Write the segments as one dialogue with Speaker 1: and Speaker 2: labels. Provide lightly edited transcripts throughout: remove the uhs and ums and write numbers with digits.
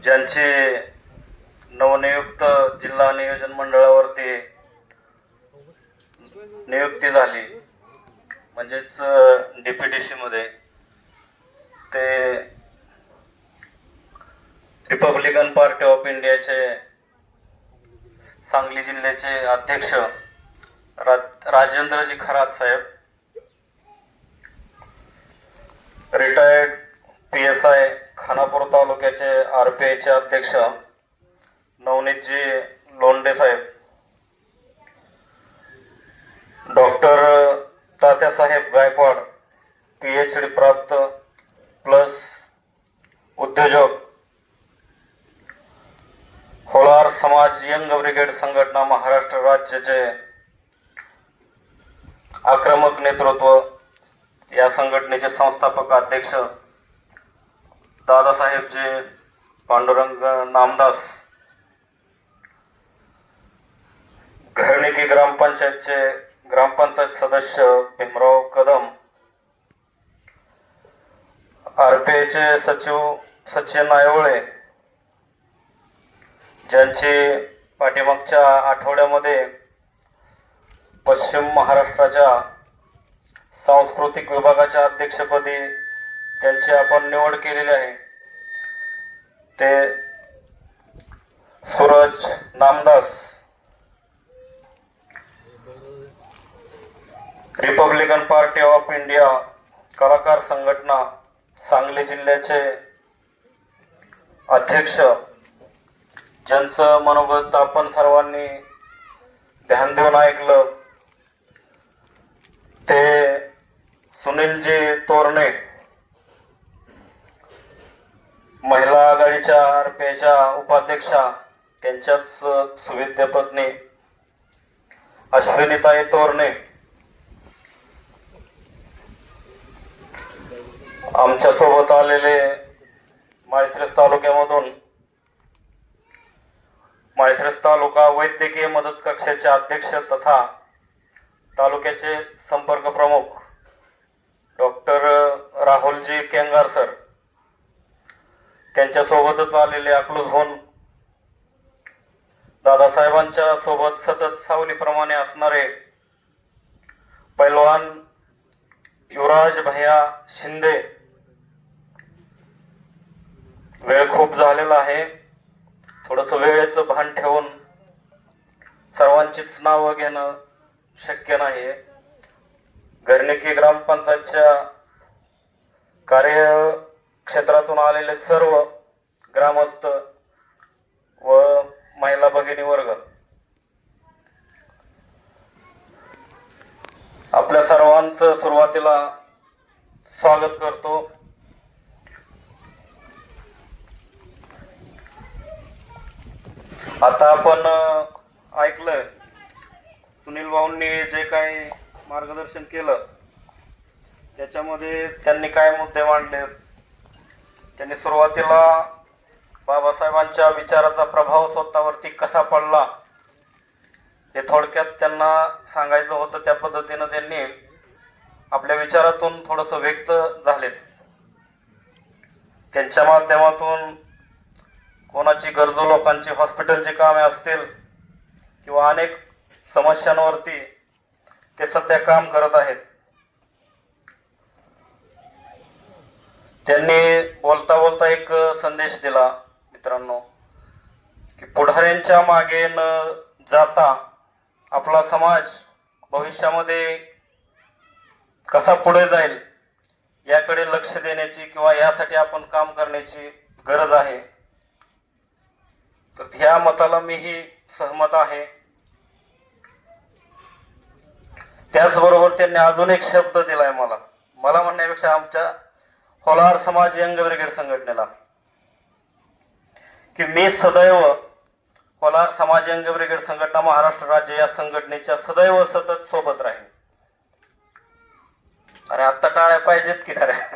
Speaker 1: ज्यांची नवनियुक्त जिल्हा नियोजन मंडळावरती नियुक्ती झाली, म्हणजेच डीपीडीसी मध्ये, ते रिपब्लिकन पार्टी ऑफ इंडियाचे सांगली जिल्ह्याचे अध्यक्ष राजेंद्रजी खरात साहेब, रिटायर्ड PSI खानापूर तालुक्याचे RPIचे अध्यक्ष नवनीतजी लोंढे साहेब, डॉक्टर तात्यासाहेब गायकवाड PhD प्राप्त प्लस उद्योजक, होलार समाज यंग ब्रिगेड संघटना महाराष्ट्र राज्याचे आक्रमक नेतृत्व, या संघटनेचे संस्थापक अध्यक्ष दादासाहेबजी पांडुरंग नामदास, घरणिकी ग्रामपंचायत सदस्य भीमराव कदम, RPIचे सचिव सचिन आयवळे, ज्यांची पाठीमागच्या आठवड्यामध्ये पश्चिम महाराष्ट्राच्या सांस्कृतिक विभागाच्या अध्यक्षपदी त्यांची आपण निवड केलेली आहे, ते Suraj Namdas, Republican party of India कलाकार संघटना सांगली जिल्ह्याचे अध्यक्ष, ज्यांचं मनोगत आपण सर्वांनी ध्यान देऊन ऐकलं, ते सुनीलजी तोरणे, महिला आघाडीच्या RPIच्या उपाध्यक्षा, त्यांच्याच सुविद्य पत्नी अश्विनीताई तोरणे, आमच्या सोबत आलेले माळशिरस तालुक्यामधून माळशिरस तालुका वैद्यकीय मदत कक्षाचे अध्यक्ष तथा तालुक्याचे संपर्क प्रमुख डॉक्टर राहुलजी केंगार सर, त्यांच्या सोबतच आलेले अकलूजहून दादासाहेबांच्या सोबत सतत सावलीप्रमाणे असणारे पैलवान युवराज भैया शिंदे, वेळ खूप झालेला आहे, थोडस वेळेचं भान ठेवून सर्वांचीच नावं घेणं शक्य नाही. घरणिकी ग्रामपंचायतच्या कार्यक्षेत्रातून आलेले सर्व ग्रामस्थ व महिला भगिनी वर्ग, आपल्या सर्वांचं सुरुवातीला स्वागत करतो. आता आपण ऐकलंय सुनील भाऊंनी जे काही मार्गदर्शन केलं, त्याच्यामध्ये त्यांनी काय मुद्दे मांडले. त्यांनी सुरुवातीला बाबासाहेबांच्या विचाराचा प्रभाव स्वतःवरती कसा पडला हे थोडक्यात त्यांना सांगायचं होतं. त्या पद्धतीनं त्यांनी आपल्या विचारातून थोडस व्यक्त झालेत. त्यांच्या माध्यमातून कोणाची गरजू लोकांची हॉस्पिटलची कामे असतील किंवा अनेक समस्यांवरती ते सध्या काम करत आहेत. त्यांनी बोलता बोलता एक संदेश दिला मित्रांनो, की पुढाऱ्यांच्या मागे न जाता आपला समाज भविष्यामध्ये कसा पुढे जाईल याकडे लक्ष देण्याची किंवा यासाठी आपण काम करण्याची गरज आहे. तर ह्या मताला मीही सहमत आहे. त्याचबरोबर त्यांनी अजून एक शब्द दिलाय मला म्हणण्यापेक्षा आमच्या होलार समाज यंग ब्रिगेड संघटनेला, की मी सदैव होलार समाज यंग ब्रिगेड संघटना महाराष्ट्र राज्य या संघटनेच्या सदैव सतत सोबत राहील. अरे आत्ता टाळ्या पाहिजेत की खऱ्या.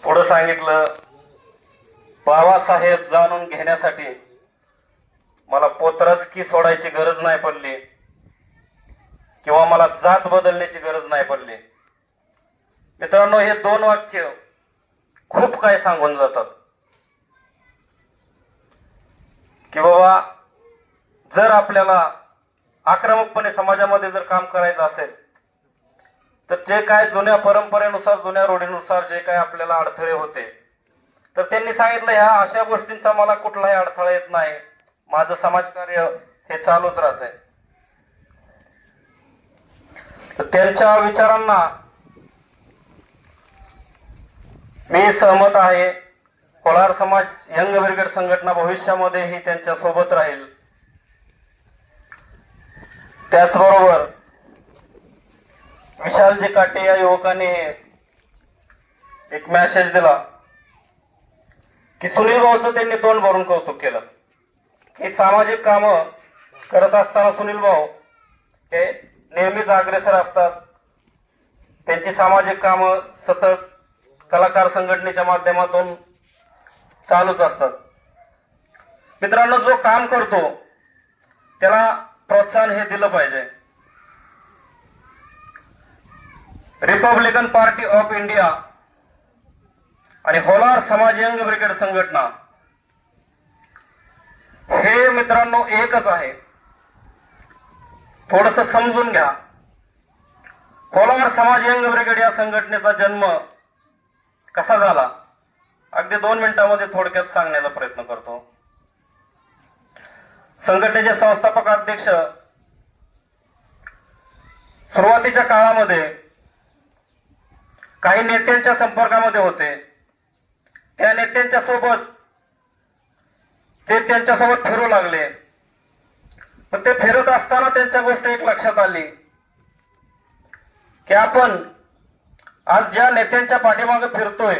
Speaker 1: पुढे सांगितलं, बाबासाहेब जाणून घेण्यासाठी मला पोतराच की सोडायची गरज नाही पडली किंवा मला जात बदलण्याची गरज नाही पडली. मित्रांनो, हे दोन वाक्य खूप काय सांगून जातात की बाबा, जर आपल्याला आक्रमकपणे समाजामध्ये जर काम करायचं असेल तर जे काय जुन्या परंपरेनुसार, जुन्या रूढीनुसार जे काय आपल्याला अडथळे होते, तर त्यांनी सांगितलं ह्या अशा गोष्टींचा मला कुठलाही अडथळा येत नाही, माझं समाजकार्य हे चालूच राहतंय. तर त्यांच्या विचारांना मी सहमत आहे. कोलार समाज यंग ब्रिगेड संघटना भविष्यामध्येही त्यांच्या सोबत राहील. त्याचबरोबर विशालजी काटे या युवकाने एक मेसेज दिला की सुनील भाऊचं त्यांनी तोंड भरून कौतुक केलं की सामाजिक कामं करत असताना सुनील भाऊ हे नेहमीच अग्रेसर असतात. त्यांची सामाजिक कामं सतत कलाकार संघटनेच्या माध्यमातून चालूच असतात. मित्रांनो, जो काम करतो त्याला प्रोत्साहन हे दिलं पाहिजे. रिपब्लिकन पार्टी ऑफ इंडिया आणि होलार समाज यंग ब्रिगेड संघटना हे मित्रांनो एकच आहे. थोडस समजून घ्या. होलार समाज यंग ब्रिगेड या संघटनेचा जन्म कसा झाला, अगदी 2 मिनिटांमध्ये थोडक्यात सांगण्याचा प्रयत्न करतो. संघटनेचे संस्थापक अध्यक्ष सुरुवातीच्या काळामध्ये काही नेत्यांच्या संपर्कामध्ये होते. त्या नेत्यांच्या सोबत ते त्यांच्यासोबत फिरू लागले. पण ते फिरत असताना त्यांच्या गोष्ट एक लक्षात आली की आपण आज ज्या नेत्यांच्या पाठीमागे फिरतोय,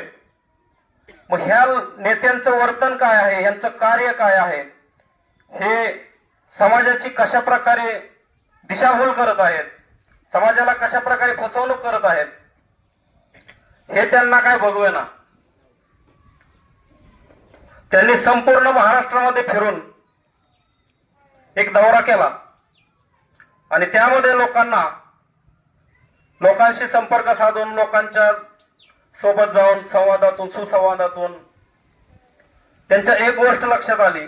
Speaker 1: मग ह्या नेत्यांचं वर्तन काय आहे, यांचं कार्य काय आहे, हे समाजाची कशा प्रकारे दिशाभूल करत आहेत, समाजाला कशा प्रकारे फसवणूक करत आहेत, हे त्यांना काय बघवेना. त्यांनी संपूर्ण महाराष्ट्रामध्ये फिरून एक दौरा केला आणि त्यामध्ये लोकांशी संपर्क साधून, लोकांच्या सोबत जाऊन संवादातून, सुसंवादातून त्यांच्या एक गोष्ट लक्षात आली,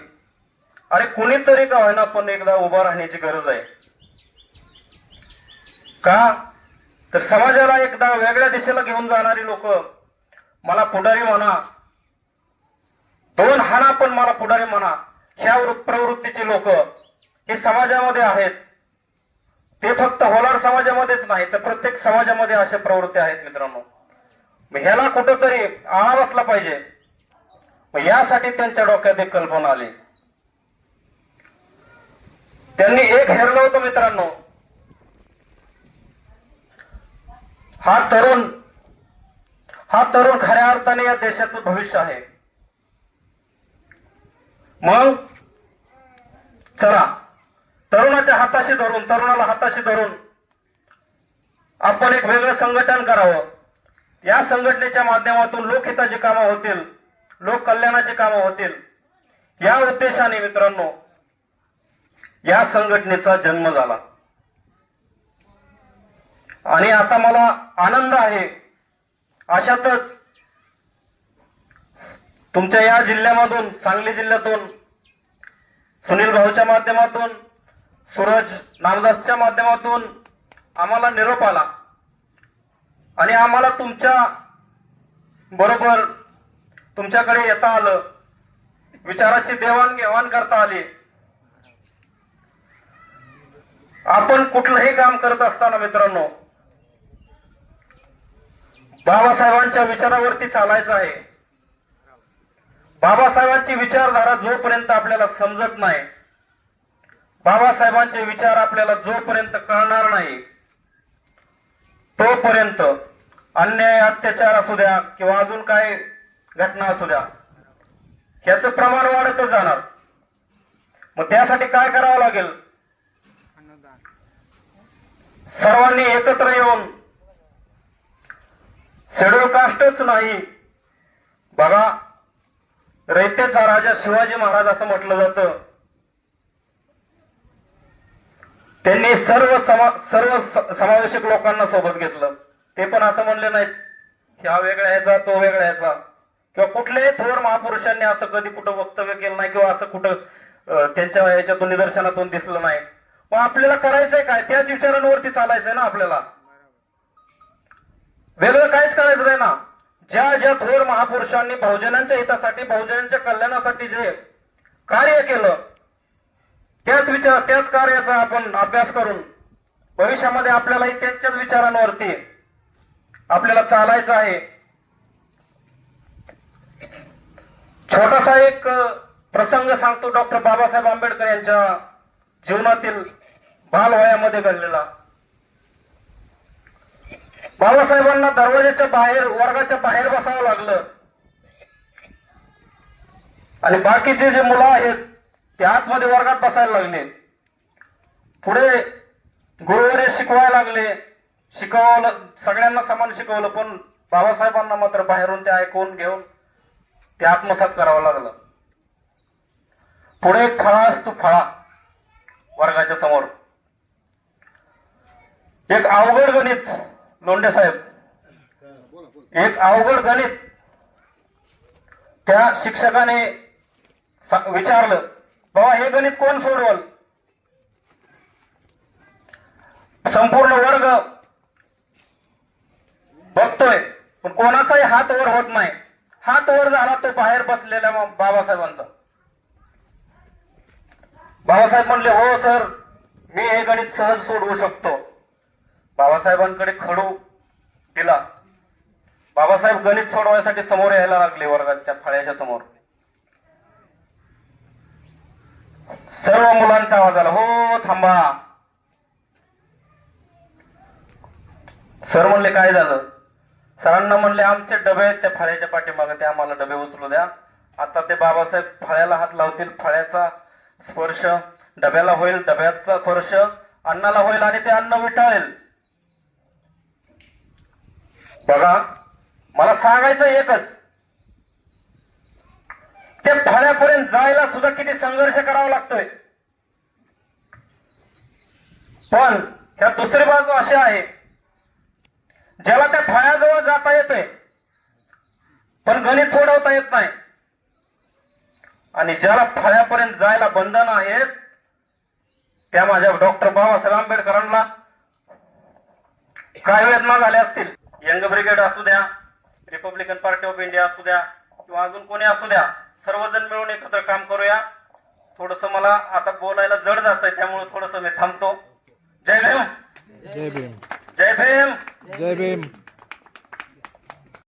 Speaker 1: अरे कुणीतरी का होईना पण एकदा उभा राहण्याची गरज आहे. का तर समाजाला एकदा वेगळ्या दिशेला घेऊन जाणारी लोक, मला पुढारी म्हणा, 2 हाना पण मला पुढारी म्हणा, ह्या प्रवृत्तीची लोक हे समाजामध्ये आहेत. ते फक्त होलार समाजामध्येच नाही तर प्रत्येक समाजामध्ये अशा प्रवृत्ती आहेत मित्रांनो. ह्याला कुठंतरी आळा बसला पाहिजे. यासाठी त्यांच्या डोक्यात एक कल्पना आली. त्यांनी एक हेरलं होतं मित्रांनो, हा तरुण खऱ्या अर्थाने या देशाचं भविष्य आहे. मग चला, तरुणाला हाताशी धरून आपण एक वेगळं संघटन करावं. या संघटनेच्या माध्यमातून लोकहिताची कामं होतील, लोक कल्याणाची कामं होतील, या उद्देशाने मित्रांनो या संघटनेचा जन्म झाला. आणि आता मला आनंद आहे, अशातच तुमच्या या जिल्ह्यामधून, सांगली जिल्ह्यातून सुनील भाऊच्या माध्यमातून, सूरज नामदासच्या माध्यमातून आम्हाला निरोप आला आणि आम्हाला तुमच्या बरोबर तुमच्याकडे येता आलं, विचाराची देवाणघेवाण करता आली. आपण कुठलंही काम करत असताना मित्रांनो बाबासाहेबांच्या विचारावरती चालायचं आहे. बाबासाहेबांची विचारधारा जोपर्यंत आपल्याला समजत नाही, बाबासाहेबांचे विचार आपल्याला जोपर्यंत कळणार नाही, तोपर्यंत अन्याय, अत्याचार असू द्या किंवा अजून काय घटना असू द्या, ह्याचं प्रमाण वाढतच जाणार. मग त्यासाठी काय करावं लागेल? सर्वांनी एकत्र येऊन, शेड्यूल कास्टच नाही, बघा रयतेचा राजा शिवाजी महाराज असं म्हटलं जातं. त्यांनी सर्व समावेशक लोकांना सोबत घेतलं. ते पण असं म्हणले नाहीत ह्या वेगळ्या ह्याचा तो वेगळ्या ह्याचा, किंवा कुठल्याही थोर महापुरुषांनी असं कधी कुठं वक्तव्य केलं नाही किंवा असं कुठं त्यांच्या ह्याच्यातून निदर्शनातून दिसलं नाही. मग आपल्याला करायचंय काय? त्याच विचारांवरती चालायचंय ना आपल्याला, वेगळं काहीच करायचं नाही ना. ज्या ज्या थोर महापुरुषांनी बहुजनांच्या हितासाठी बहुजनांच्या कल्याणासाठी जे कार्य केलं त्याच कार्याचा आपण अभ्यास करून भविष्यामध्ये आपल्यालाही त्यांच्याच विचारांवरती आपल्याला चालायचं आहे. छोटासा एक प्रसंग सांगतो डॉक्टर बाबासाहेब आंबेडकर यांच्या जीवनातील बालवयामध्ये घडलेला. बाबासाहेबांना दरवाजाच्या बाहेर वर्गाच्या बाहेर बसावं लागलं आणि बाकीचे जे मुलं आहेत ते आतमध्ये वर्गात बसायला लागले. पुढे गुरुवारी शिकवायला लागले, शिकवलं, सगळ्यांना समान शिकवलं, पण बाबासाहेबांना मात्र बाहेरून ते ऐकून घेऊन ते आत्मसात करावं लागलं. पुढे एक फळा असतो, फळा वर्गाच्या समोर एक अवघड गणित, लोंढे साहेब, एक अवघड गणित त्या शिक्षकाने विचारलं, बाबा हे गणित कोण सोडवल? संपूर्ण वर्ग बघतोय पण कोणाचाही हात वर होत नाही. हात वर झाला तो बाहेर बसलेल्या बाबासाहेबांचा. बाबासाहेब म्हणले, हो सर, मी हे गणित सहज सोडवू शकतो. बाबासाहेबांकडे खडू दिला. बाबासाहेब गणित सोडवायसाठी समोर यायला लागले वर्गाच्या फळ्याच्या समोर. सर्व मुलांचा आवाज आला, हो थांबा. सर म्हणले, काय झालं? सरांना म्हणले, आमचे डबे आहेत त्या फळ्याच्या पाठीमागे, ते आम्हाला डबे उचलू द्या. आता ते बाबासाहेब फळ्याला हात लावतील, फळ्याचा स्पर्श डब्याला होईल, डब्याचा स्पर्श अन्नाला होईल आणि ते अन्न विटाळेल. बघा, मला सांगायचं एकच, त्या फळ्यापर्यंत जायला सुद्धा किती संघर्ष करावा लागतोय. पण ह्या दुसरी बाजू अशी आहे, ज्याला त्या फळ्याजवळ जाता येतंय पण गणित सोडवता येत नाही, आणि ज्याला फळ्यापर्यंत जायला बंधन आहेत, त्या माझ्या डॉक्टर बाबासाहेब आंबेडकरांना काय वेदना झाल्या असतील. यंग ब्रिगेड असू द्या, रिपब्लिकन पार्टी ऑफ इंडिया असू द्या, किंवा अजून कोणी असू द्या, सर्वजण मिळून एकत्र काम करूया. थोडस मला आता बोलायला जड जात आहे, त्यामुळे थोडस मी थांबतो. जय भीम.
Speaker 2: जय भीम.
Speaker 1: जय भीम.
Speaker 2: जय भीम.